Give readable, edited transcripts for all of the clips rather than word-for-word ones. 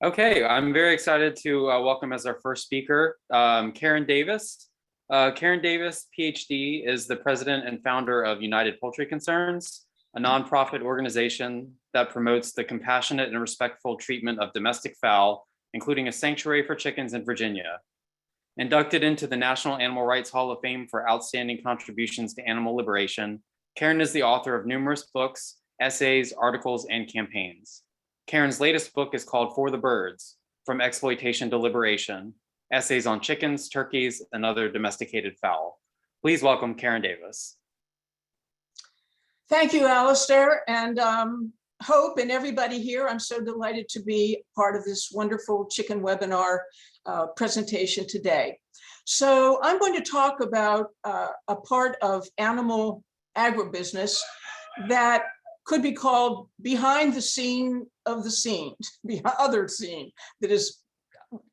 Okay, I'm very excited to welcome as our first speaker, Karen Davis. Karen Davis, PhD, is the president and founder of United Poultry Concerns, a nonprofit organization that promotes the compassionate and respectful treatment of domestic fowl, including a sanctuary for chickens in Virginia. Inducted into the National Animal Rights Hall of Fame for outstanding contributions to animal liberation, Karen is the author of numerous books, essays, articles, and campaigns. Karen's latest book is called For the Birds, From Exploitation to Liberation, Essays on Chickens, Turkeys, and Other Domesticated Fowl. Please welcome Karen Davis. Thank you, Alistair, and Hope and everybody here. I'm so delighted to be part of this wonderful chicken webinar presentation today. So I'm going to talk about a part of animal agribusiness that could be called behind the scene of the scene, the other scene that is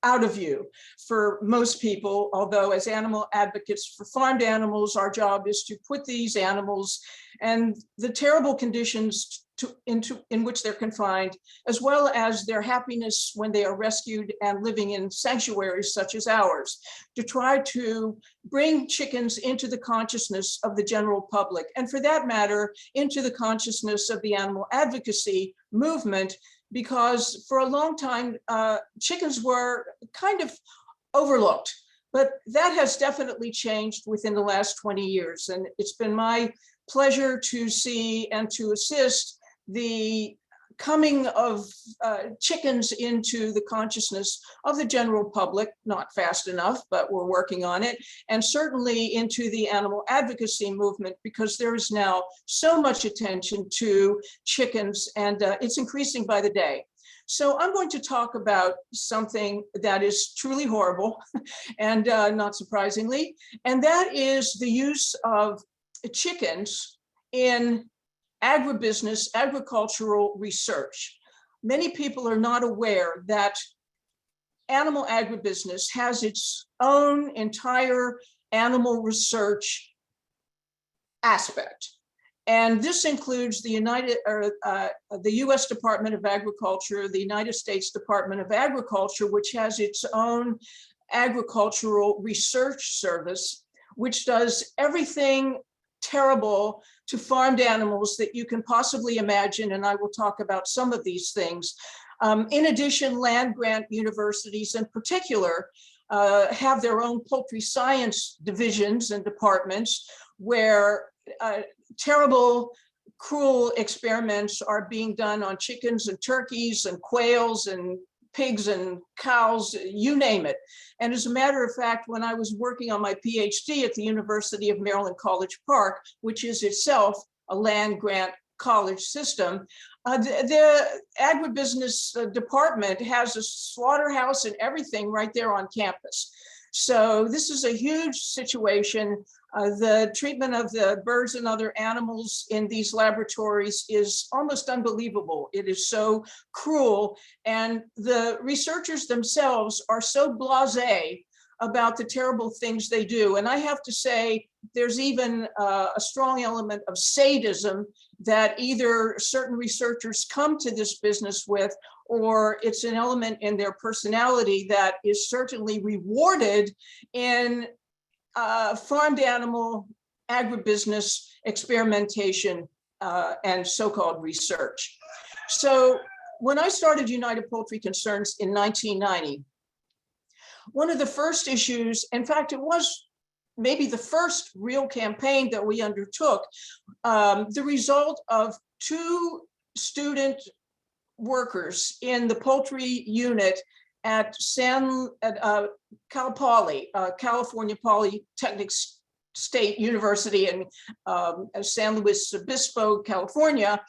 out of view for most people. Although as animal advocates for farmed animals, our job is to put these animals and the terrible conditions in which they're confined, as well as their happiness when they are rescued and living in sanctuaries such as ours, to try to bring chickens into the consciousness of the general public, and for that matter, into the consciousness of the animal advocacy movement, because for a long time, chickens were kind of overlooked. But that has definitely changed within the last 20 years. And it's been my pleasure to see and to assist the coming of chickens into the consciousness of the general public, not fast enough, but we're working on it, and certainly into the animal advocacy movement, because there is now so much attention to chickens, and it's increasing by the day. So I'm going to talk about something that is truly horrible, and not surprisingly, and that is the use of chickens in agribusiness, agricultural research. Many people are not aware that animal agribusiness has its own entire animal research aspect. And this includes the US Department of Agriculture, the United States Department of Agriculture, which has its own agricultural research service, which does everything terrible to farmed animals that you can possibly imagine, and I will talk about some of these things. In addition, land-grant universities in particular have their own poultry science divisions and departments where terrible, cruel experiments are being done on chickens and turkeys and quails and pigs and cows, you name it. And as a matter of fact, when I was working on my PhD at the University of Maryland College Park, which is itself a land grant college system, the agribusiness department has a slaughterhouse and everything right there on campus. So this is a huge situation. The treatment of the birds and other animals in these laboratories is almost unbelievable. It is so cruel. And the researchers themselves are so blasé about the terrible things they do. And I have to say, there's even a strong element of sadism that either certain researchers come to this business with, or it's an element in their personality that is certainly rewarded in farmed animal agribusiness experimentation and so-called research. So when I started United Poultry Concerns in 1990, one of the first issues, in fact, it was maybe the first real campaign that we undertook, the result of two student workers in the poultry unit at Cal Poly, California Polytechnic State University in San Luis Obispo, California.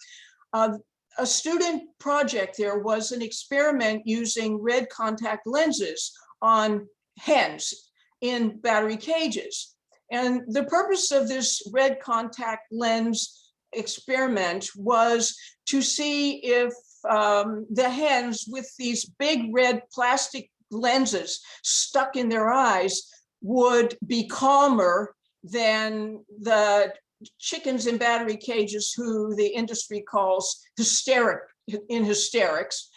A student project there was an experiment using red contact lenses on hens in battery cages. And the purpose of this red contact lens experiment was to see if the hens with these big red plastic lenses stuck in their eyes would be calmer than the chickens in battery cages who the industry calls hysteric in hysterics,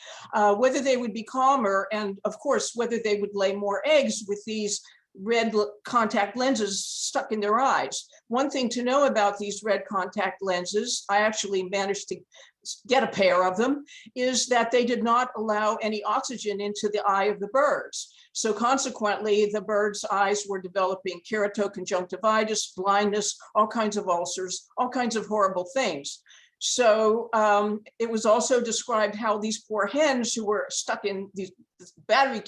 whether they would be calmer, and of course, whether they would lay more eggs with these red contact lenses stuck in their eyes. One thing to know about these red contact lenses, I actually managed to get a pair of them, is that they did not allow any oxygen into the eye of the birds. So consequently, the birds' eyes were developing keratoconjunctivitis, blindness, all kinds of ulcers, all kinds of horrible things. So it was also described how these poor hens who were stuck in these battery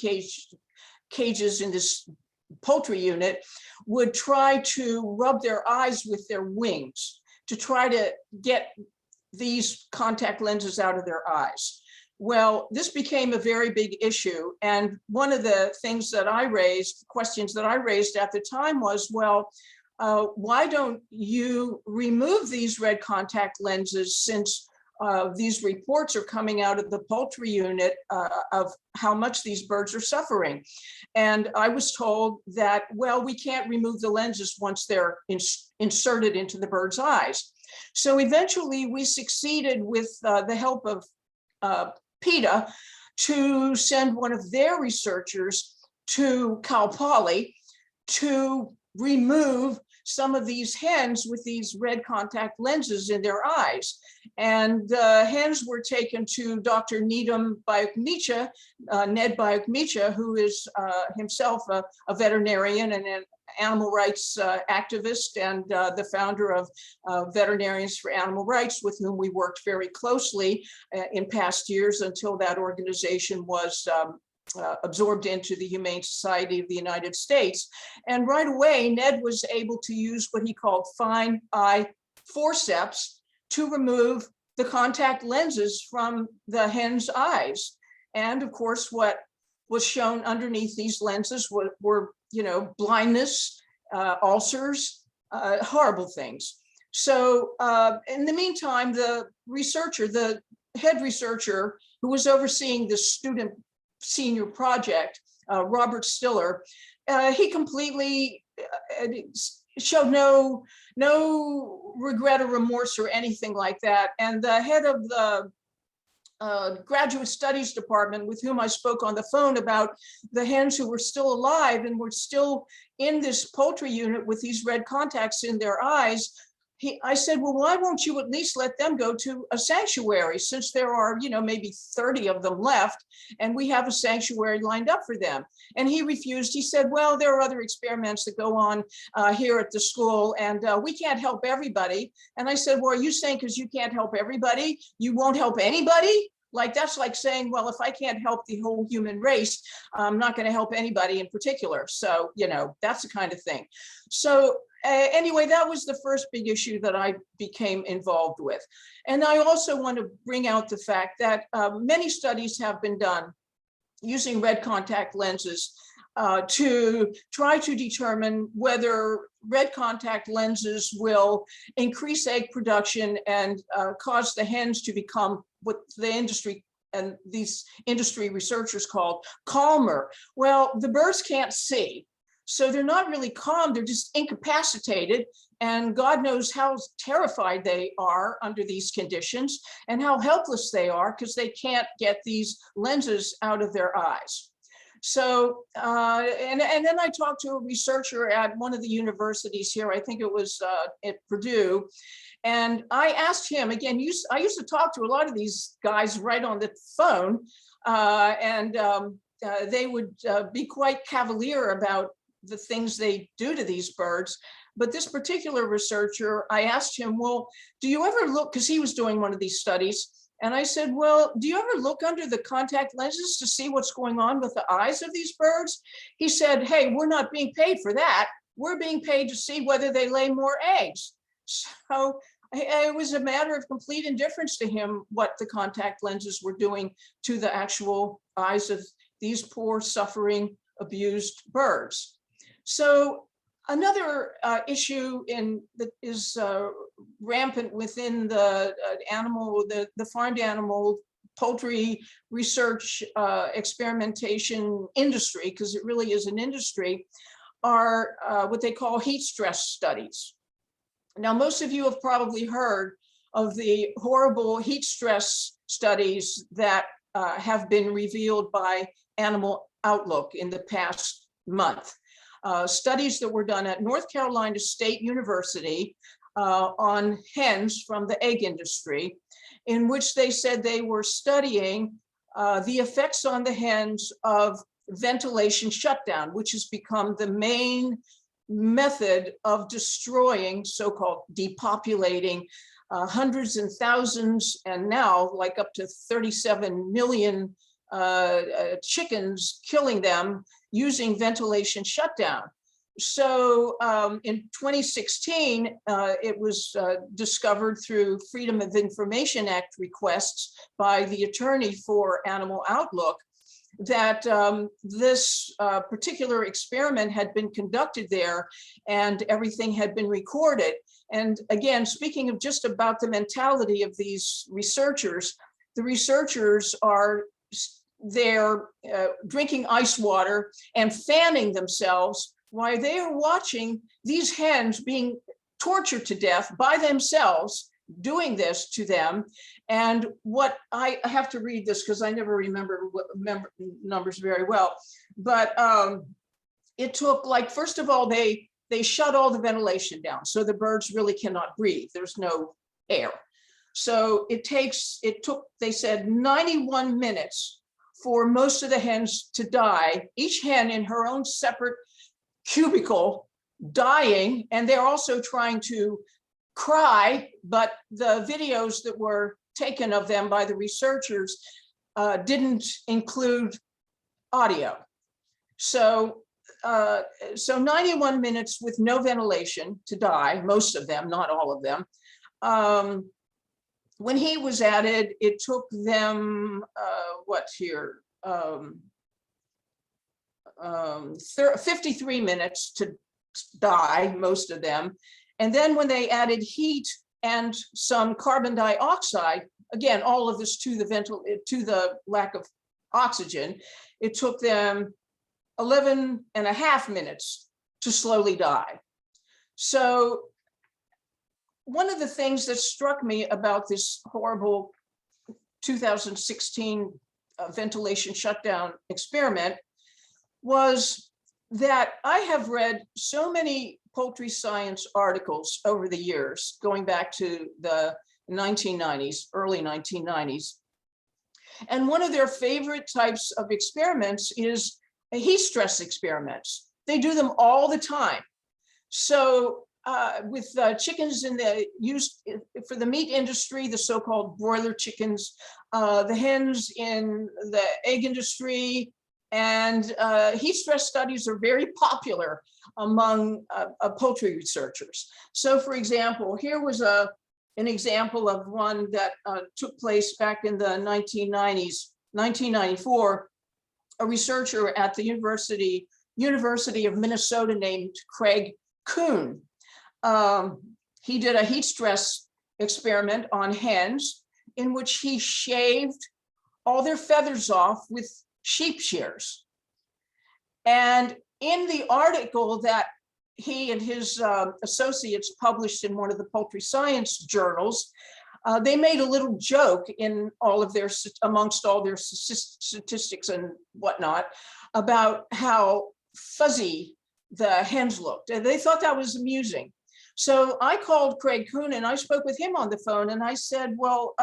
cages in this poultry unit would try to rub their eyes with their wings to try to get these contact lenses out of their eyes. Well, this became a very big issue. And one of the things that I raised, questions that I raised at the time was, well, why don't you remove these red contact lenses, since these reports are coming out of the poultry unit of how much these birds are suffering? And I was told that, well, we can't remove the lenses once they're inserted into the bird's eyes. So eventually we succeeded with the help of PETA to send one of their researchers to Cal Poly to remove some of these hens with these red contact lenses in their eyes. And the hens were taken to Dr. Needham Bayuk-Mecha, Ned Bayuk-Mecha, who is himself a veterinarian and an animal rights activist, and the founder of Veterinarians for Animal Rights, with whom we worked very closely in past years until that organization was absorbed into the Humane Society of the United States. And right away, Ned was able to use what he called fine eye forceps to remove the contact lenses from the hen's eyes. And of course, what was shown underneath these lenses were blindness, ulcers, horrible things. So in the meantime, the head researcher who was overseeing the student senior project, Robert Stiller, he completely showed no regret or remorse or anything like that. And the head of the graduate studies department, with whom I spoke on the phone about the hens who were still alive and were still in this poultry unit with these red contacts in their eyes, I said, well, why won't you at least let them go to a sanctuary, since there are, maybe 30 of them left, and we have a sanctuary lined up for them? And he refused. He said, well, there are other experiments that go on here at the school, and we can't help everybody. And I said, well, are you saying because you can't help everybody, you won't help anybody? Like, that's like saying, well, if I can't help the whole human race, I'm not going to help anybody in particular. So, that's the kind of thing. So anyway, that was the first big issue that I became involved with. And I also want to bring out the fact that many studies have been done using red contact lenses to try to determine whether red contact lenses will increase egg production and cause the hens to become what the industry and these industry researchers called calmer. Well, the birds can't see, so they're not really calm, they're just incapacitated. And God knows how terrified they are under these conditions and how helpless they are because they can't get these lenses out of their eyes. So, and then I talked to a researcher at one of the universities here, I think it was at Purdue, and I asked him, again, I used to talk to a lot of these guys right on the phone, and they would be quite cavalier about the things they do to these birds. But this particular researcher, I asked him, well, do you ever look, because he was doing one of these studies, and I said, well, do you ever look under the contact lenses to see what's going on with the eyes of these birds? He said, hey, we're not being paid for that. We're being paid to see whether they lay more eggs. So it was a matter of complete indifference to him what the contact lenses were doing to the actual eyes of these poor, suffering, abused birds. So another issue that is rampant within the the farmed animal poultry research experimentation industry, because it really is an industry, are what they call heat stress studies. Now, most of you have probably heard of the horrible heat stress studies that have been revealed by Animal Outlook in the past month. Studies that were done at North Carolina State University on hens from the egg industry, in which they said they were studying the effects on the hens of ventilation shutdown, which has become the main method of destroying, so-called depopulating, hundreds and thousands, and now like up to 37 million chickens, killing them using ventilation shutdown. So in 2016, it was discovered through Freedom of Information Act requests by the attorney for Animal Outlook that this particular experiment had been conducted there and everything had been recorded. And again, speaking of just about the mentality of these researchers, the researchers are there drinking ice water and fanning themselves while they are watching these hens being tortured to death by themselves, doing this to them. And what I have to read this because I never remember numbers very well, but it took, like, first of all, they shut all the ventilation down, so the birds really cannot breathe. There's no air. So it took, they said, 91 minutes for most of the hens to die, each hen in her own separate cubicle, dying, and they're also trying to cry, but the videos that were taken of them by the researchers didn't include audio. So 91 minutes with no ventilation to die, most of them, not all of them. When he was added, it took them, 53 minutes to die, most of them. And then when they added heat and some carbon dioxide, again, all of this to the lack of oxygen, it took them 11 and a half minutes to slowly die. So one of the things that struck me about this horrible 2016 ventilation shutdown experiment was that I have read so many poultry science articles over the years, going back to the 1990s, early 1990s. And one of their favorite types of experiments is heat stress experiments. They do them all the time. So with chickens used for the meat industry, the so-called broiler chickens, the hens in the egg industry, and heat stress studies are very popular among poultry researchers. So for example, here was an example of one that took place back in the 1990s, 1994. A researcher at the University of Minnesota named Craig Kuhn. He did a heat stress experiment on hens in which he shaved all their feathers off with sheep shears. And in the article that he and his associates published in one of the poultry science journals, they made a little joke in all of their, amongst all their statistics and whatnot, about how fuzzy the hens looked. And they thought that was amusing. So I called Craig Kuhn and I spoke with him on the phone and I said, well,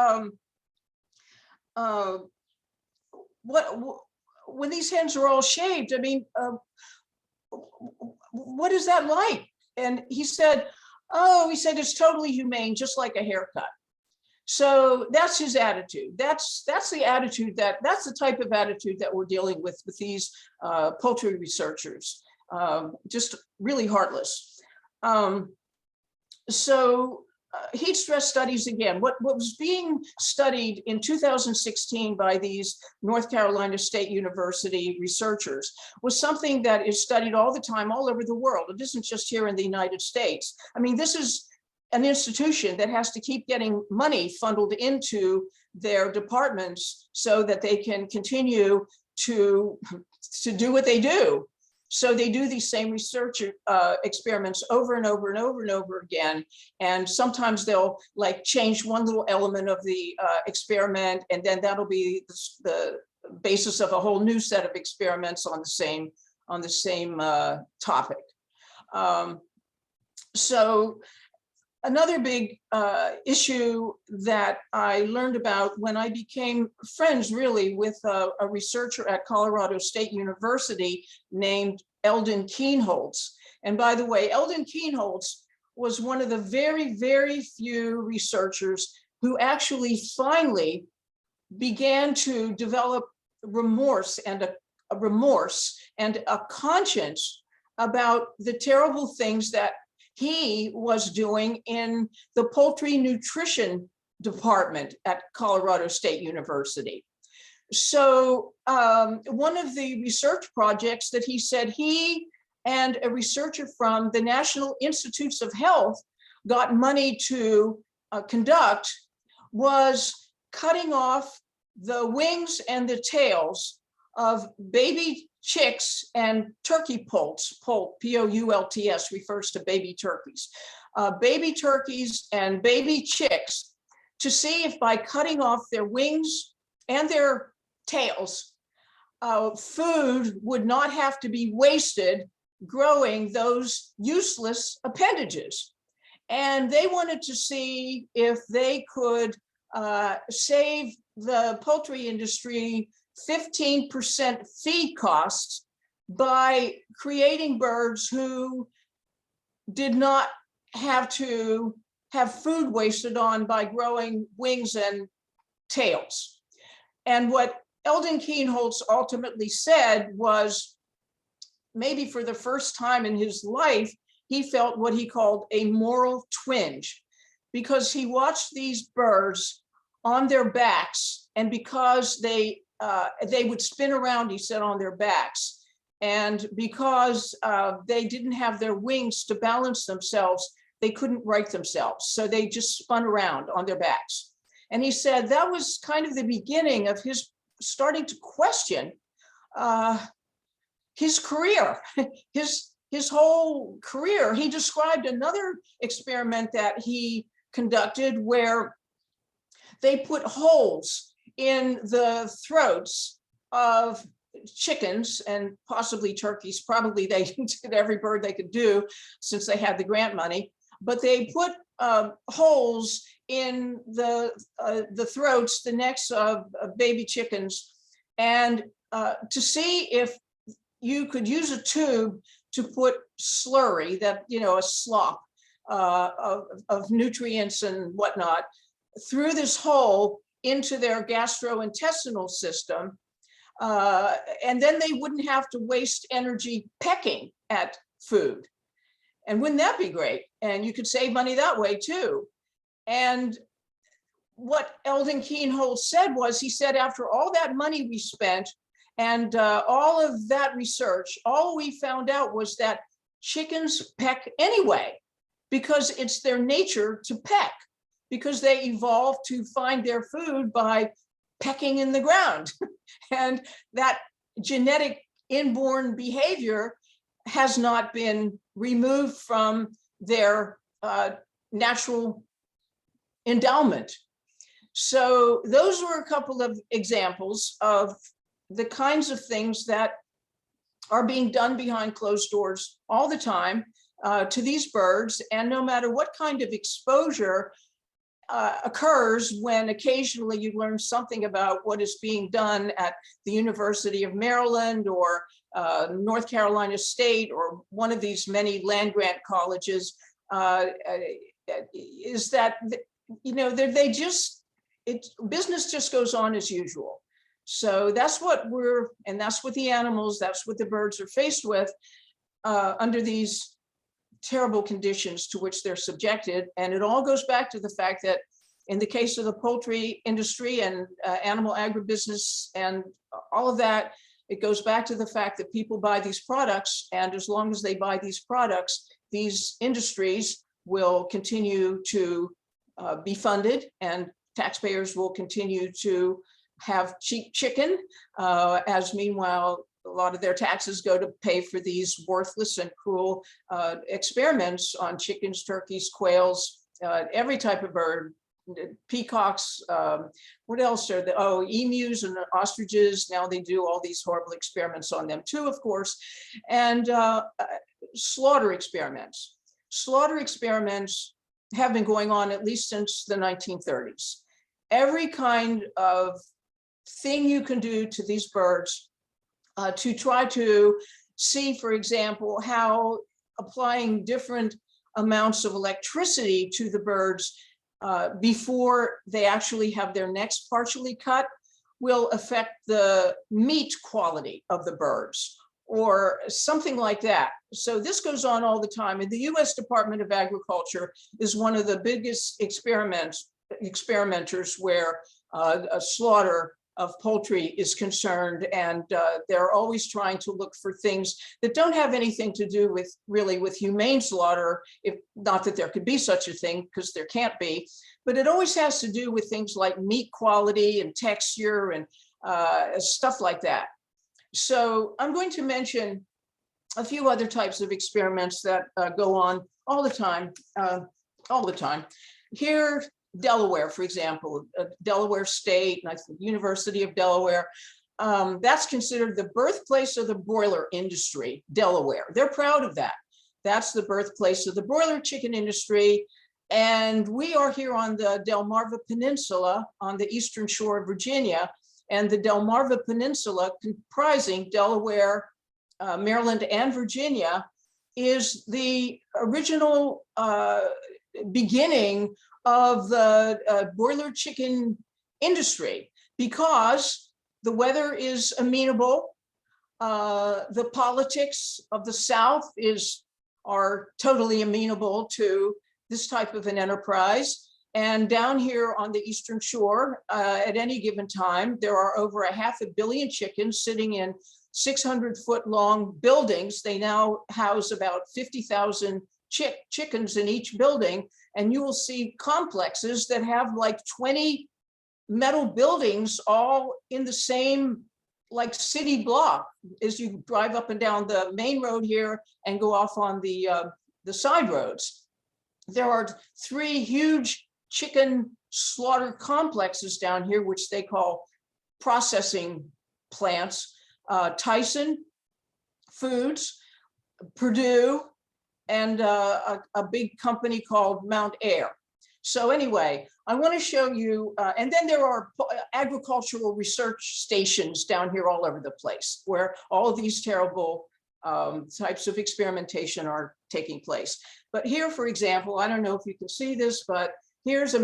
when these hens are all shaved, I mean, what is that like? And he said, oh, he said, it's totally humane, just like a haircut. So that's his attitude. That's the attitude that's the type of attitude that we're dealing with these poultry researchers. Just really heartless. Heat stress studies, again, what was being studied in 2016 by these North Carolina State University researchers was something that is studied all the time, all over the world. It isn't just here in the United States. I mean, this is an institution that has to keep getting money funneled into their departments so that they can continue to do what they do. So they do these same research experiments over and over and over and over again. And sometimes they'll like change one little element of the experiment, and then that'll be the basis of a whole new set of experiments on the same topic. So another big issue that I learned about when I became friends really with a researcher at Colorado State University named Eldon Kienholz. And by the way, Eldon Kienholz was one of the very, very few researchers who actually finally began to develop remorse and a conscience about the terrible things that he was doing in the poultry nutrition department at Colorado State University. So one of the research projects that he said he and a researcher from the National Institutes of Health got money to conduct was cutting off the wings and the tails of baby chicks and turkey poults. Poult, P-O-U-L-T-S, refers to baby turkeys. Baby turkeys and baby chicks, to see if by cutting off their wings and their tails, food would not have to be wasted growing those useless appendages. And they wanted to see if they could save the poultry industry 15% feed costs by creating birds who did not have to have food wasted on by growing wings and tails. And what Eldon Kienholz ultimately said was, maybe for the first time in his life, he felt what he called a moral twinge, because he watched these birds on their backs, and because they would spin around, he said, on their backs. And because they didn't have their wings to balance themselves, they couldn't right themselves. So they just spun around on their backs. And he said that was kind of the beginning of his starting to question his career, his whole career. He described another experiment that he conducted where they put holes in the throats of chickens and possibly turkeys. Probably they did every bird they could do since they had the grant money, but they put holes in the throats, the necks of baby chickens, and to see if you could use a tube to put slurry, that, you know, a slop of nutrients and whatnot, through this hole into their gastrointestinal system. And then they wouldn't have to waste energy pecking at food. And wouldn't that be great? And you could save money that way too. And what Eldon Kienholz said was, he said, after all that money we spent and all of that research, all we found out was that chickens peck anyway, because it's their nature to peck, because they evolved to find their food by pecking in the ground. And that genetic inborn behavior has not been removed from their natural endowment. So those were a couple of examples of the kinds of things that are being done behind closed doors all the time to these birds. And no matter what kind of exposure occurs, when occasionally you learn something about what is being done at the University of Maryland or North Carolina State or one of these many land grant colleges, is that, you know, business just goes on as usual. So that's what that's what the animals, that's what the birds are faced with under these terrible conditions to which they're subjected. And it all goes back to the fact that in the case of the poultry industry and animal agribusiness and all of that, it goes back to the fact that people buy these products, and as long as they buy these products, these industries will continue to be funded, and taxpayers will continue to have cheap chicken, as meanwhile a lot of their taxes go to pay for these worthless and cruel experiments on chickens, turkeys, quails, every type of bird, peacocks, what else are there? Oh, emus and ostriches. Now they do all these horrible experiments on them too, of course. And slaughter experiments. Slaughter experiments have been going on at least since the 1930s. Every kind of thing you can do to these birds to try to see, for example, how applying different amounts of electricity to the birds before they actually have their necks partially cut will affect the meat quality of the birds or something like that. So this goes on all the time. And the US Department of Agriculture is one of the biggest experimenters where a slaughter of poultry is concerned, and they're always trying to look for things that don't have anything to do with really with humane slaughter, if not that there could be such a thing, because there can't be, but it always has to do with things like meat quality and texture and stuff like that. So I'm going to mention a few other types of experiments that go on all the time, Here, Delaware, for example, Delaware State, and I think University of Delaware, that's considered the birthplace of the broiler industry, Delaware. They're proud of that. That's the birthplace of the broiler chicken industry. And we are here on the Delmarva Peninsula on the eastern shore of Virginia. And the Delmarva Peninsula, comprising Delaware, Maryland, and Virginia, is the original beginning of the broiler chicken industry, because the weather is amenable, the politics of the South are totally amenable to this type of an enterprise. And down here on the Eastern Shore, at any given time, there are over 500 million chickens sitting in 600-foot-long buildings. They now house about 50,000 chickens in each building. And you will see complexes that have like 20 metal buildings all in the same like city block as you drive up and down the main road here and go off on the side roads. There are 3 huge chicken slaughter complexes down here, which they call processing plants, Tyson Foods, Purdue, and a big company called Mount Air. So anyway, I want to show you, and then there are agricultural research stations down here all over the place where all of these terrible types of experimentation are taking place. But here, for example, I don't know if you can see this, but here's a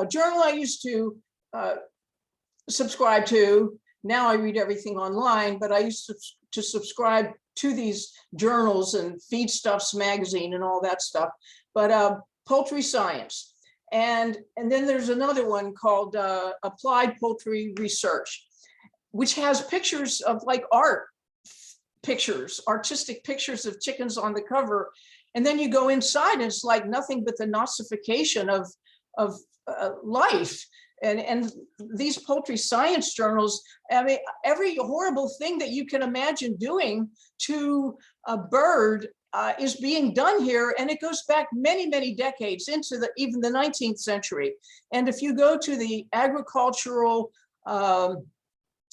journal I used to subscribe to. Now I read everything online, but I used to subscribe to these journals and Feedstuffs magazine and all that stuff, but Poultry Science. And then there's another one called Applied Poultry Research, which has pictures of like art pictures, artistic pictures of chickens on the cover. And then you go inside and it's like nothing but the nosification of life. And these poultry science journals, I mean, every horrible thing that you can imagine doing to a bird is being done here. And it goes back many, many decades into even the 19th century. And if you go to the agricultural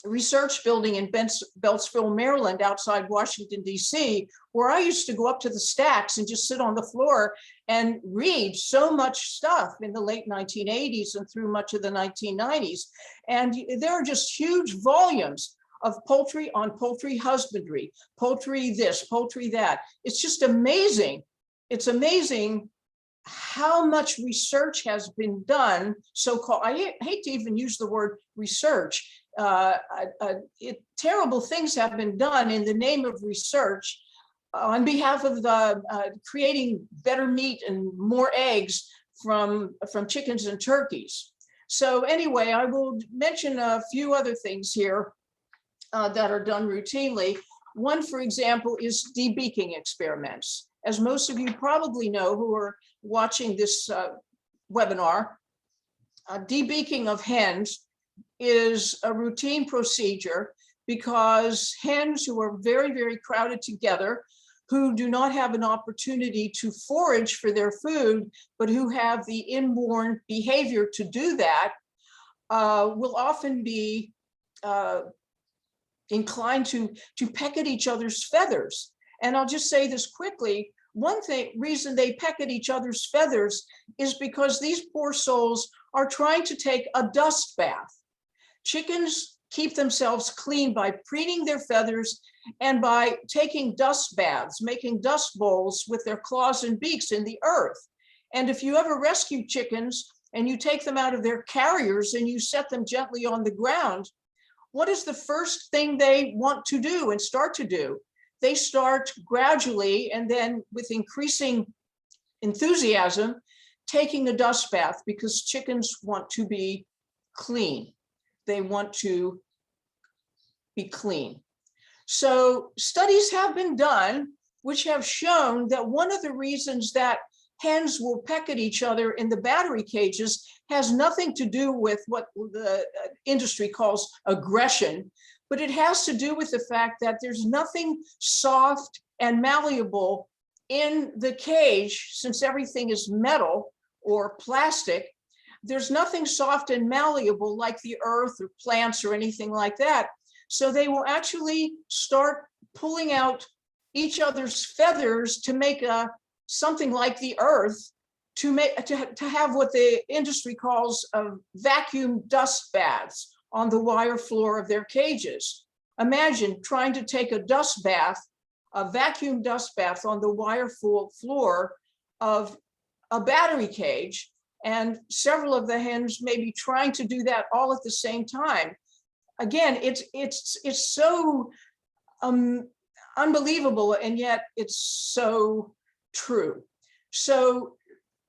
research building in Beltsville, Maryland, outside Washington, D.C., where I used to go up to the stacks and just sit on the floor and read so much stuff in the late 1980s and through much of the 1990s. And there are just huge volumes of poultry on poultry husbandry, poultry this, poultry that. It's just amazing. It's amazing how much research has been done, so-called, I hate to even use the word research, terrible things have been done in the name of research on behalf of creating better meat and more eggs from chickens and turkeys. So anyway, I will mention a few other things here that are done routinely. One, for example, is debeaking experiments. As most of you probably know who are watching this webinar, debeaking of hens is a routine procedure because hens who are very, very crowded together, who do not have an opportunity to forage for their food, but who have the inborn behavior to do that, will often be inclined to peck at each other's feathers. And I'll just say this quickly. One reason they peck at each other's feathers is because these poor souls are trying to take a dust bath. Chickens keep themselves clean by preening their feathers and by taking dust baths, making dust bowls with their claws and beaks in the earth. And if you ever rescue chickens and you take them out of their carriers and you set them gently on the ground, what is the first thing they want to do and start to do? They start gradually and then with increasing enthusiasm, taking a dust bath, because chickens want to be clean. They want to be clean. So studies have been done which have shown that one of the reasons that hens will peck at each other in the battery cages has nothing to do with what the industry calls aggression, but it has to do with the fact that there's nothing soft and malleable in the cage. Since everything is metal or plastic, there's nothing soft and malleable like the earth or plants or anything like that. So they will actually start pulling out each other's feathers to make something like the earth, to have what the industry calls vacuum dust baths on the wire floor of their cages. Imagine trying to take a dust bath, a vacuum dust bath on the wire floor of a battery cage, and several of the hens may be trying to do that all at the same time. Again, it's so unbelievable, and yet it's so true. So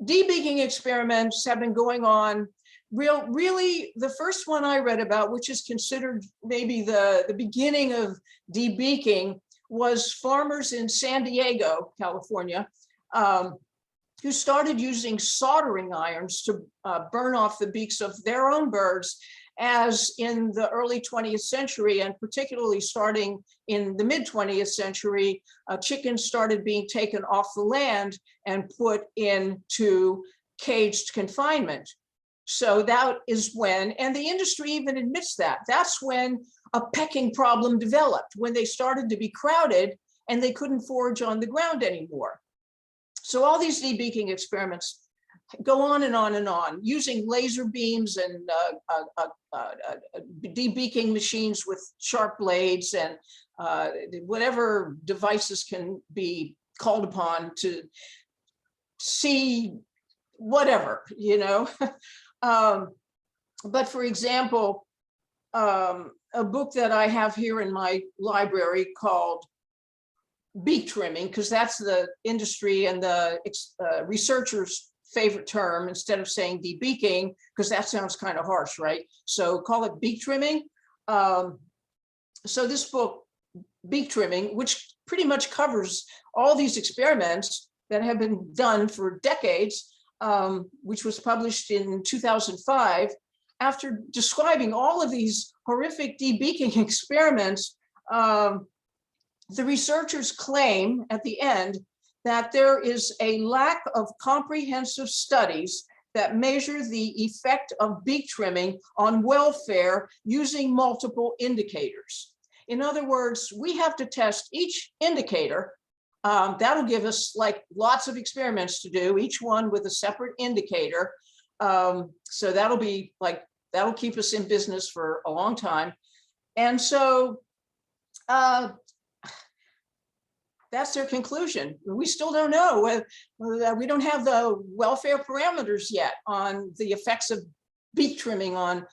debeaking experiments have been going on. Really, the first one I read about, which is considered maybe the beginning of debeaking, was farmers in San Diego, California, who started using soldering irons to burn off the beaks of their own birds, as in the early 20th century, and particularly starting in the mid 20th century, chickens started being taken off the land and put into caged confinement. So that is when, and the industry even admits that, that's when a pecking problem developed, when they started to be crowded and they couldn't forage on the ground anymore. So all these debeaking experiments go on and on and on, using laser beams and debeaking machines with sharp blades and whatever devices can be called upon to see whatever, you know. But for example, a book that I have here in my library called Beak Trimming, because that's the industry and the researchers' favorite term, instead of saying debeaking, because that sounds kind of harsh, right? So call it beak trimming. So this book, Beak Trimming, which pretty much covers all these experiments that have been done for decades, which was published in 2005, after describing all of these horrific debeaking experiments, the researchers claim at the end that there is a lack of comprehensive studies that measure the effect of beak trimming on welfare using multiple indicators. In other words, we have to test each indicator. That'll give us like lots of experiments to do, each one with a separate indicator. So that'll be like, that'll keep us in business for a long time. And so that's their conclusion. We still don't know. We don't have the welfare parameters yet on the effects of beak trimming on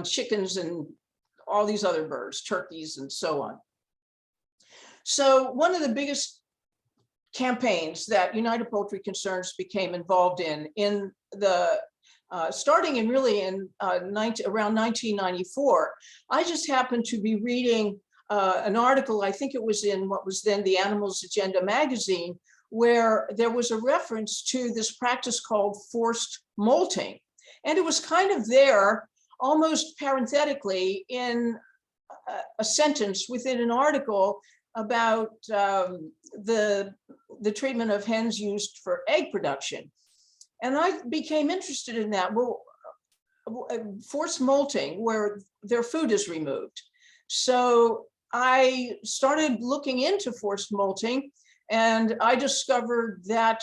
chickens and all these other birds, turkeys, and so on. So one of the biggest campaigns that United Poultry Concerns became involved in the starting in really in around 1994, I just happened to be reading an article, I think it was in what was then the Animals Agenda magazine, where there was a reference to this practice called forced molting. And it was kind of there almost parenthetically in a sentence within an article about the treatment of hens used for egg production. And I became interested in that. Well, forced molting, where their food is removed. So I started looking into forced molting, and I discovered that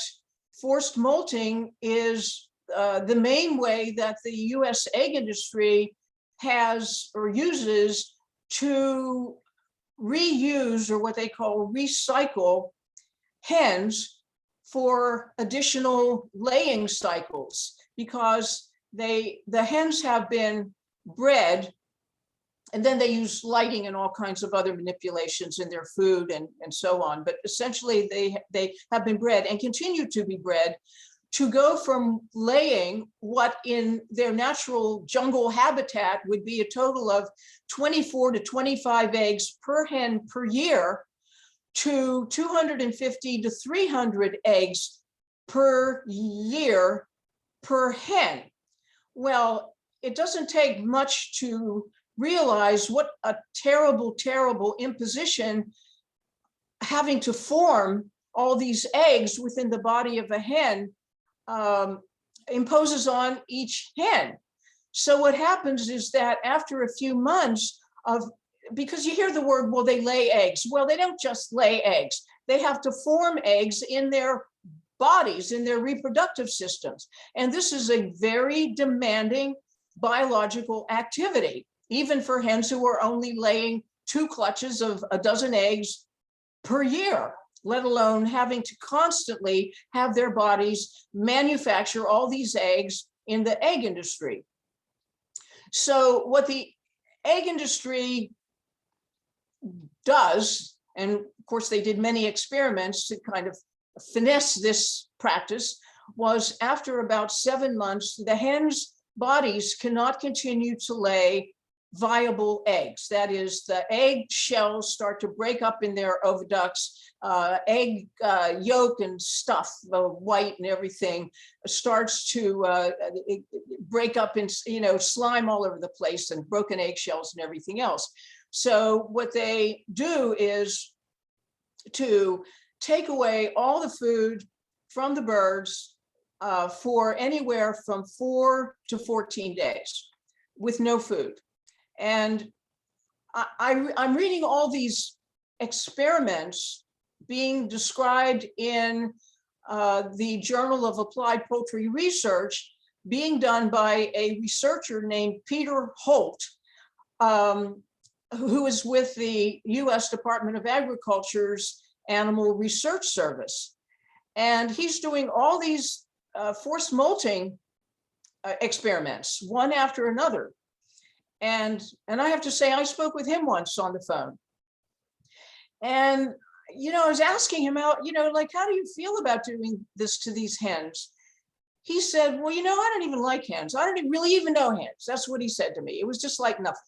forced molting is the main way that the US egg industry has or uses to reuse, or what they call recycle, hens for additional laying cycles, because the hens have been bred, and then they use lighting and all kinds of other manipulations in their food and so on. But essentially they have been bred and continue to be bred to go from laying what in their natural jungle habitat would be a total of 24 to 25 eggs per hen per year, to 250 to 300 eggs per year per hen. Well, it doesn't take much to realize what a terrible, terrible imposition having to form all these eggs within the body of a hen imposes on each hen. So what happens is that after a few months of, because you hear the word, well, they lay eggs. Well, they don't just lay eggs. They have to form eggs in their bodies, in their reproductive systems. And this is a very demanding biological activity, even for hens who are only laying 2 clutches of a dozen eggs per year, let alone having to constantly have their bodies manufacture all these eggs in the egg industry. So what the egg industry does, and of course they did many experiments to kind of finesse this practice, was after about 7 months, the hens' bodies cannot continue to lay viable eggs. That is, the egg shells start to break up in their oviducts, egg yolk and stuff, the white and everything, starts to break up in, slime all over the place, and broken eggshells and everything else. So what they do is to take away all the food from the birds for anywhere from 4 to 14 days with no food. And I'm reading all these experiments being described in the Journal of Applied Poultry Research, being done by a researcher named Peter Holt, who is with the US Department of Agriculture's Animal Research Service. And he's doing all these forced molting experiments, one after another. And I have to say, I spoke with him once on the phone. And, I was asking him out, like, how do you feel about doing this to these hens? He said, well, I don't even like hens. I don't really even know hens. That's what he said to me. It was just like nothing.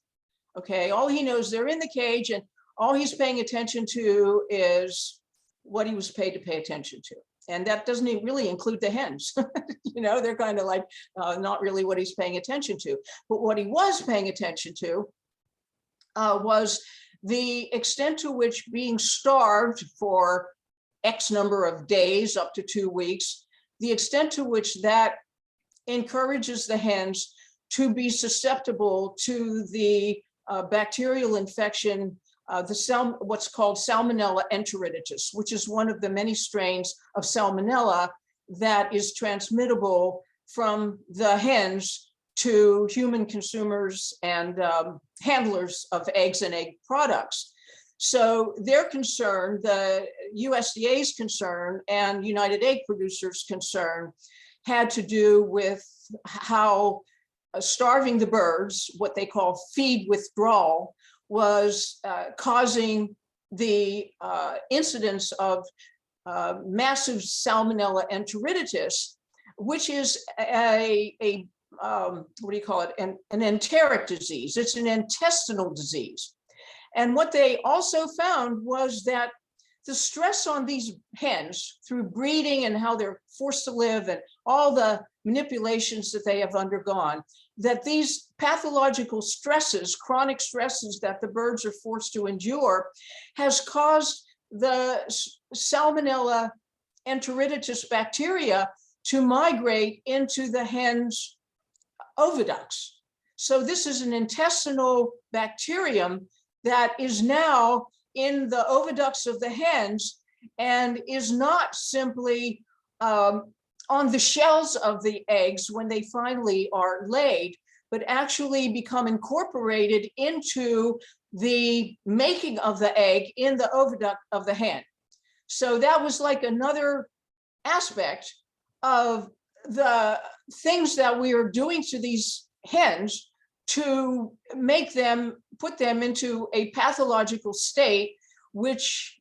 Okay, all he knows, they're in the cage, and all he's paying attention to is what he was paid to pay attention to. And that doesn't even really include the hens. They're kind of like not really what he's paying attention to. But what he was paying attention to was the extent to which being starved for X number of days, up to 2 weeks, the extent to which that encourages the hens to be susceptible to the bacterial infection, what's called Salmonella enteritis, which is one of the many strains of Salmonella that is transmittable from the hens to human consumers and handlers of eggs and egg products. So their concern, the USDA's concern and United Egg Producers' concern, had to do with how starving the birds, what they call feed withdrawal, was causing the incidence of massive Salmonella enteritis, which is what do you call it? An enteric disease. It's an intestinal disease. And what they also found was that the stress on these hens through breeding and how they're forced to live and all the manipulations that they have undergone that these pathological stresses, chronic stresses that the birds are forced to endure, has caused the Salmonella enteritidis bacteria to migrate into the hen's oviducts. So this is an intestinal bacterium that is now in the oviducts of the hens and is not simply on the shells of the eggs when they finally are laid, but actually become incorporated into the making of the egg in the oviduct of the hen. So that was like another aspect of the things that we are doing to these hens to make them, put them into a pathological state, which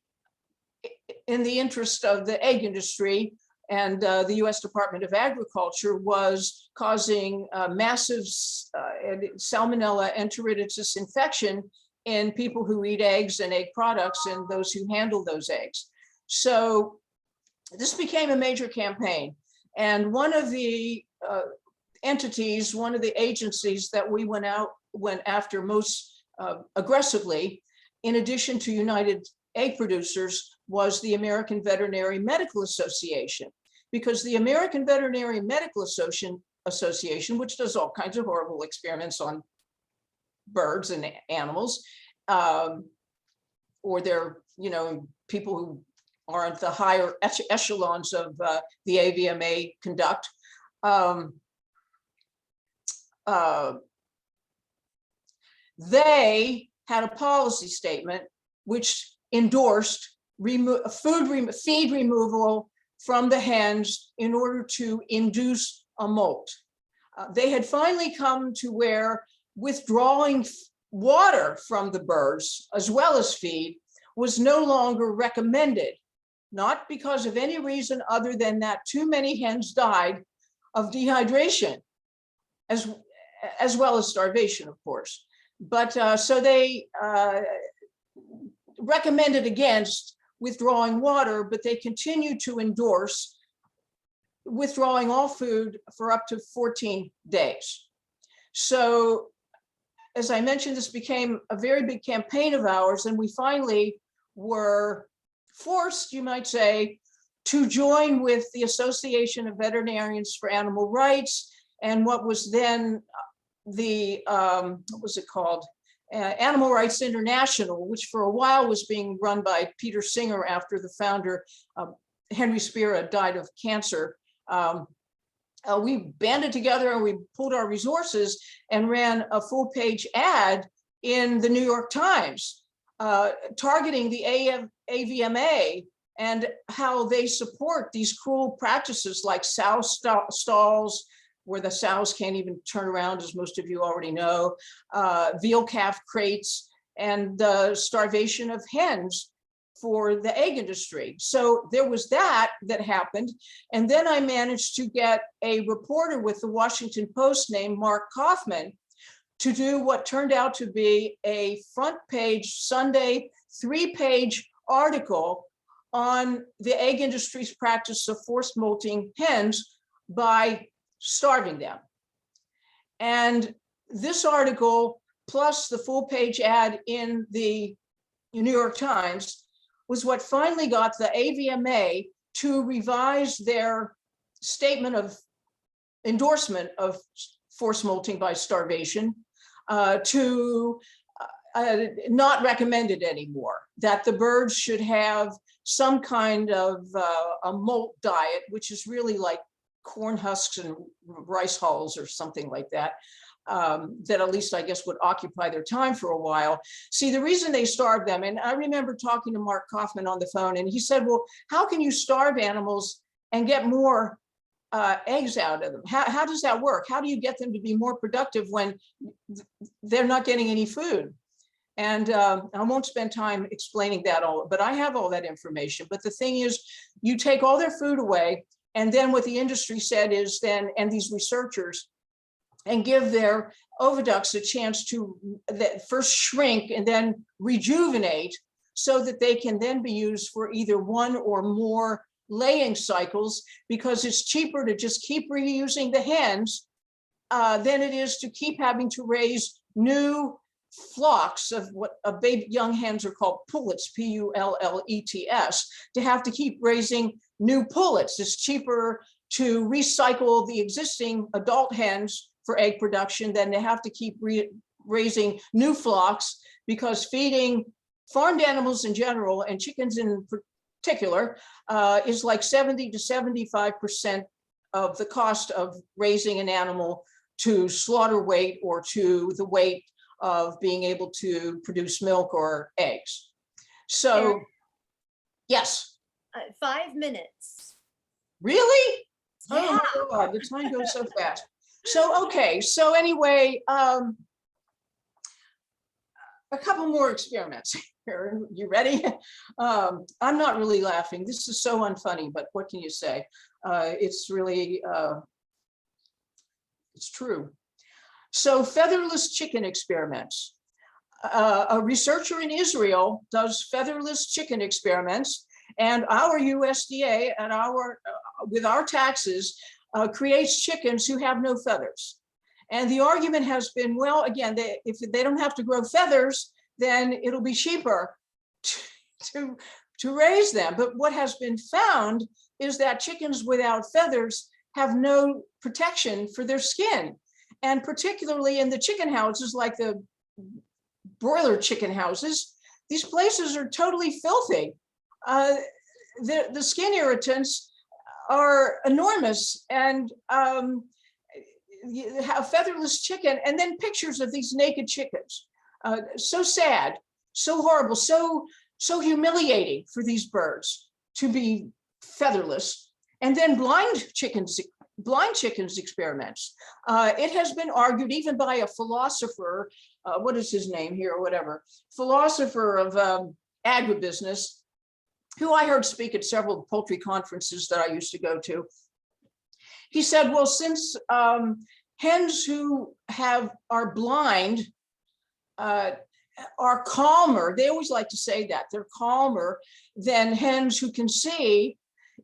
in the interest of the egg industry and the US Department of Agriculture was causing massive Salmonella enteritidis infection in people who eat eggs and egg products and those who handle those eggs. So this became a major campaign. And one of the entities, one of the agencies that we went after most aggressively, in addition to United Egg Producers, was the American Veterinary Medical Association, because the American Veterinary Medical Association, which does all kinds of horrible experiments on birds and animals, or they're, people who aren't the higher echelons of the AVMA conduct. They had a policy statement which endorsed feed removal from the hens in order to induce a molt. They had finally come to where withdrawing water from the birds as well as feed was no longer recommended, not because of any reason other than that too many hens died of dehydration, as well as starvation, of course. But so they recommended against withdrawing water, but they continued to endorse withdrawing all food for up to 14 days. So, as I mentioned, this became a very big campaign of ours, and we finally were forced, you might say, to join with the Association of Veterinarians for Animal Rights and what was then the, what was it called? Animal Rights International, which for a while was being run by Peter Singer after the founder, Henry Spira, died of cancer. We banded together and we pulled our resources and ran a full-page ad in the New York Times, targeting the AVMA and how they support these cruel practices like sow stalls, where the sows can't even turn around, as most of you already know, veal calf crates, and the starvation of hens for the egg industry. So there was that happened. And then I managed to get a reporter with the Washington Post named Mark Kaufman to do what turned out to be a front page Sunday 3-page article on the egg industry's practice of forced molting hens by starving them. And this article, plus the full-page ad in the New York Times, was what finally got the AVMA to revise their statement of endorsement of forced molting by starvation to not recommended anymore, that the birds should have some kind of a molt diet, which is really like corn husks and rice hulls or something like that, that at least I guess would occupy their time for a while. See, the reason they starved them, and I remember talking to Mark Kaufman on the phone, and he said, well, how can you starve animals and get more eggs out of them? How does that work? How do you get them to be more productive when they're not getting any food? And I won't spend time explaining that all, but I have all that information. But the thing is, you take all their food away, and then what the industry said is then, and these researchers, and give their oviducts a chance to first shrink and then rejuvenate so that they can then be used for either one or more laying cycles, because it's cheaper to just keep reusing the hens than it is to keep having to raise new flocks of what baby young hens are called pullets, Pullets, to have to keep raising new pullets. It's cheaper to recycle the existing adult hens for egg production than to have to keep raising new flocks, because feeding farmed animals in general and chickens in particular is like 70 to 75% of the cost of raising an animal to slaughter weight or to the weight of being able to produce milk or eggs. So, yes. 5 minutes. Really? Yeah. Oh my God, the time goes so fast. So, okay, so anyway, a couple more experiments here. You ready? I'm not really laughing. This is so unfunny, but what can you say? It's really, it's true. So featherless chicken experiments. A researcher in Israel does featherless chicken experiments, and our USDA and with our taxes creates chickens who have no feathers. And the argument has been, well, again, if they don't have to grow feathers, then it'll be cheaper to raise them. But what has been found is that chickens without feathers have no protection for their skin. And particularly in the chicken houses, like the broiler chicken houses, these places are totally filthy. The skin irritants are enormous, and you have featherless chicken, and then pictures of these naked chickens. So sad, so horrible, so humiliating for these birds to be featherless. And then blind chickens experiments. It has been argued even by a philosopher, what is his name here or whatever, philosopher of agribusiness, who I heard speak at several poultry conferences that I used to go to. He said, well, since hens who are blind are calmer, they always like to say that, they're calmer than hens who can see,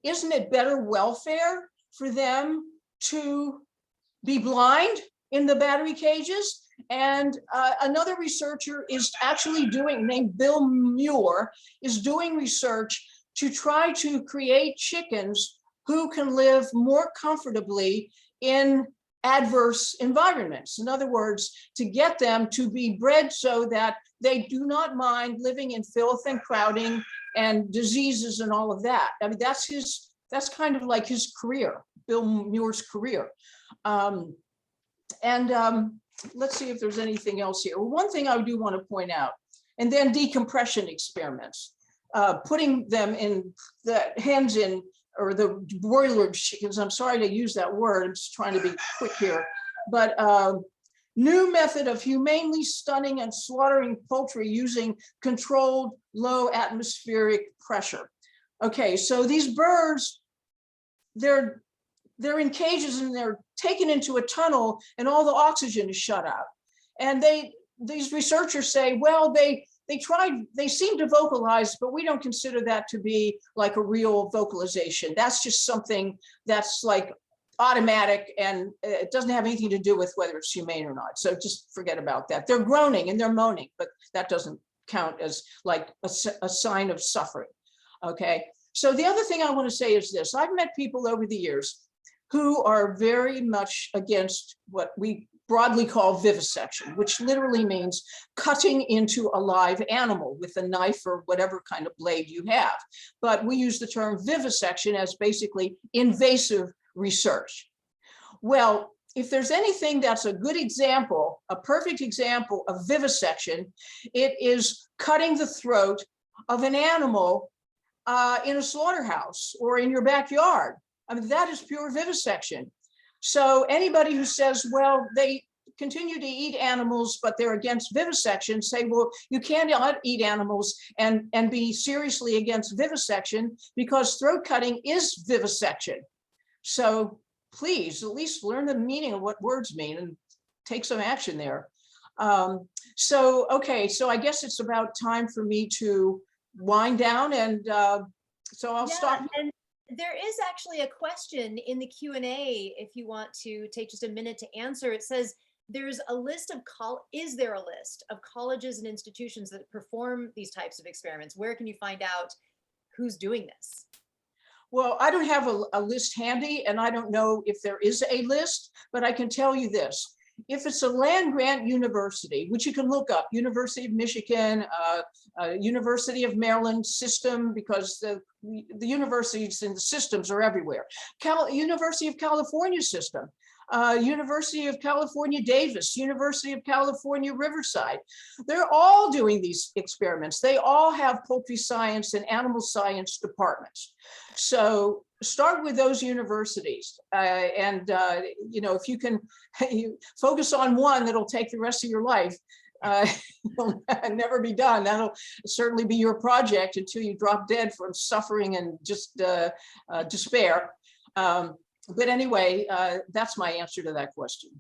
isn't it better welfare for them to be blind in the battery cages? And another researcher is actually named Bill Muir, is doing research to try to create chickens who can live more comfortably in adverse environments. In other words, to get them to be bred so that they do not mind living in filth and crowding and diseases and all of that. I mean, that's kind of like his career, Bill Muir's career. Let's see if there's anything else here. Well, one thing I do want to point out, and then decompression experiments, putting them in the hens in, or the broiler chickens. I'm sorry to use that word. I'm just trying to be quick here. But new method of humanely stunning and slaughtering poultry using controlled low atmospheric pressure. Okay, so these birds, they're in cages and they're taken into a tunnel and all the oxygen is shut out. And these researchers say, well, they seem to vocalize, but we don't consider that to be like a real vocalization. That's just something that's like automatic, and it doesn't have anything to do with whether it's humane or not. So just forget about that. They're groaning and they're moaning, but that doesn't count as like a sign of suffering. Okay. So the other thing I want to say is this. I've met people over the years who are very much against what we broadly call vivisection, which literally means cutting into a live animal with a knife or whatever kind of blade you have. But we use the term vivisection as basically invasive research. Well, if there's anything that's a good example, a perfect example of vivisection, it is cutting the throat of an animal in a slaughterhouse or in your backyard. I mean, that is pure vivisection. So anybody who says, well, they continue to eat animals, but they're against vivisection, say, well, you can't eat animals and be seriously against vivisection, because throat cutting is vivisection. So please, at least learn the meaning of what words mean and take some action there. Okay, so I guess it's about time for me to wind down, and so I'll stop. There is actually a question in the Q&A if you want to take just a minute to answer. It says, there's a list of is there a list of colleges and institutions that perform these types of experiments? Where can you find out who's doing this? Well, I don't have a list handy, and I don't know if there is a list, but I can tell you this. If it's a land grant university, which you can look up, University of Michigan, University of Maryland system, because the universities and the systems are everywhere. University of California system, University of California, Davis, University of California, Riverside. They're all doing these experiments. They all have poultry science and animal science departments. So start with those universities, you know, if you can focus on one that'll take the rest of your life, it'll never be done. That'll certainly be your project until you drop dead from suffering and just despair. But anyway, that's my answer to that question.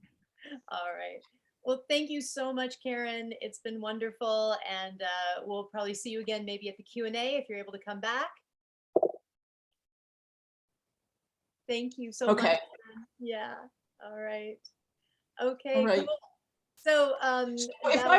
All right. Well, thank you so much, Karen. It's been wonderful, and we'll probably see you again maybe at the Q&A if you're able to come back. Thank you so much. Okay. Yeah. All right. Okay. All right. Cool. So if I